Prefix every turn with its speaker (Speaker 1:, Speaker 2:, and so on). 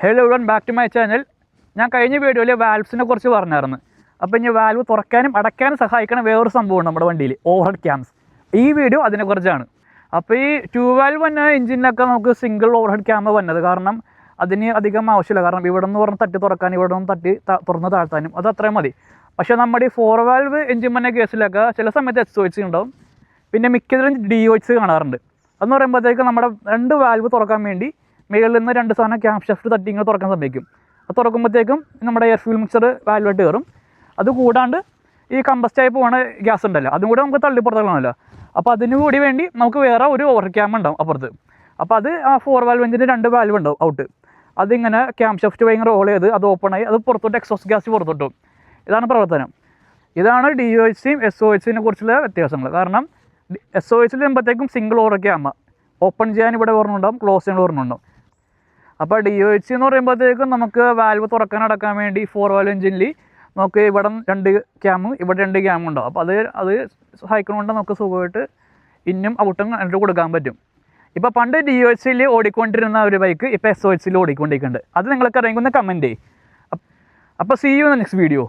Speaker 1: Hello everyone, back to my channel. ഞാൻ കഴിഞ്ഞ വീഡിയോയിൽ വാൽവ്സിനെ കുറിച്ച് പറഞ്ഞായിരുന്നു. അപ്പോൾ ഇനി വാൽവ് തുറക്കാനും അടയ്ക്കാനും സഹായിക്കുന്ന വേറൊരു സംഭവമാണ് നമ്മുടെ വണ്ടിയിൽ, ഓവർഹെഡ് ക്യാംസ്. ഈ വീഡിയോ അതിനെക്കുറിച്ചാണ്. അപ്പോൾ ഈ 2 വാൽവ് വന്ന എഞ്ചിനൊക്കെ നമുക്ക് സിംഗിൾ ഓവർഹെഡ് ക്യാമ വന്നത്, കാരണം അതിന് അധികം ആവശ്യമില്ല. കാരണം ഇവിടെ നിന്ന് പറഞ്ഞ് തട്ടി തുറക്കാനും ഇവിടെ നിന്ന് തട്ടി തുറന്ന് താഴ്ത്താനും അത് അത്രയും മതി. പക്ഷേ നമ്മുടെ ഈ 4 വാൽവ് എഞ്ചിൻ വന്ന കേസിലൊക്കെ ചില സമയത്ത് SOHC ഉണ്ടാവും, പിന്നെ മിക്കതിലും DOHC കാണാറുണ്ട്. എന്ന് പറയുമ്പോഴത്തേക്ക് നമ്മുടെ 2 വാൽവ് തുറക്കാൻ വേണ്ടി മേളിൽ നിന്ന് 2 സാധനം ക്യാം ഷാഫ്റ്റ് തട്ടി ഇങ്ങനെ തുറക്കാൻ സമ്മതിക്കും. അത് തുറക്കുമ്പോഴത്തേക്കും നമ്മുടെ എയർ ഫ്യൂൽ മിക്സർ വാൽവായിട്ട് കയറും. അത് കൂടാണ്ട് ഈ കമ്പസ്റ്റായി പോകുന്ന ഗ്യാസ് ഉണ്ടല്ലോ, അതും കൂടെ നമുക്ക് തള്ളിപ്പുറത്തണമല്ലോ. അപ്പോൾ അതിന് കൂടി വേണ്ടി നമുക്ക് വേറെ ഒരു ഓവർ ക്യാം ഉണ്ടാവും അപ്പുറത്ത്. അപ്പോൾ അത് ആ 4 വാൽവ് എഞ്ചിൻ്റെ 2 വാൽവ് ഉണ്ടാവും ഔട്ട്. അതിങ്ങനെ ക്യാം ഷാഫ്റ്റ് ഭയങ്കര റോൾ ചെയ്ത് അത് ഓപ്പണായി അത് പുറത്തോട്ട് എക്സോസ്റ്റ് ഗ്യാസ് പുറത്തോട്ടും. ഇതാണ് പ്രവർത്തനം. ഇതാണ് DOHCയും SOHCനെ കുറിച്ചുള്ള വ്യത്യാസങ്ങൾ. കാരണം SOHCയിൽ വരുമ്പോഴത്തേക്കും സിംഗിൾ ഓവർ ക്യാമ ഓപ്പൺ ചെയ്യാൻ ഇവിടെ പറഞ്ഞുണ്ടാവും, ക്ലോസ് ചെയ്യാൻ പറഞ്ഞുണ്ടാവും. അപ്പോൾ DOHC എന്ന് പറയുമ്പോഴത്തേക്കും നമുക്ക് വാൽവ് തുറക്കാൻ അടക്കാൻ വേണ്ടി 4 വാൽവ് എഞ്ചിനിൽ നമുക്ക് ഇവിടെ 2 ക്യാമും ഇവിടെ 2 ക്യാമും ഉണ്ടാവും. അപ്പോൾ അത് സഹായിക്കുന്നതുകൊണ്ട് നമുക്ക് സുഖമായിട്ട് ഇന്നും ഔട്ടും കണ്ടു കൊടുക്കാൻ പറ്റും. ഇപ്പോൾ പണ്ട് DOHCയിൽ ഓടിക്കൊണ്ടിരുന്ന ഒരു ബൈക്ക് ഇപ്പോൾ SOHCയിൽ ഓടിക്കൊണ്ടിരിക്കുന്നുണ്ട്. അത് നിങ്ങൾക്ക് അറിയുന്ന കമൻറ്റ് ചെയ്യും. അപ്പോൾ see you in the next video.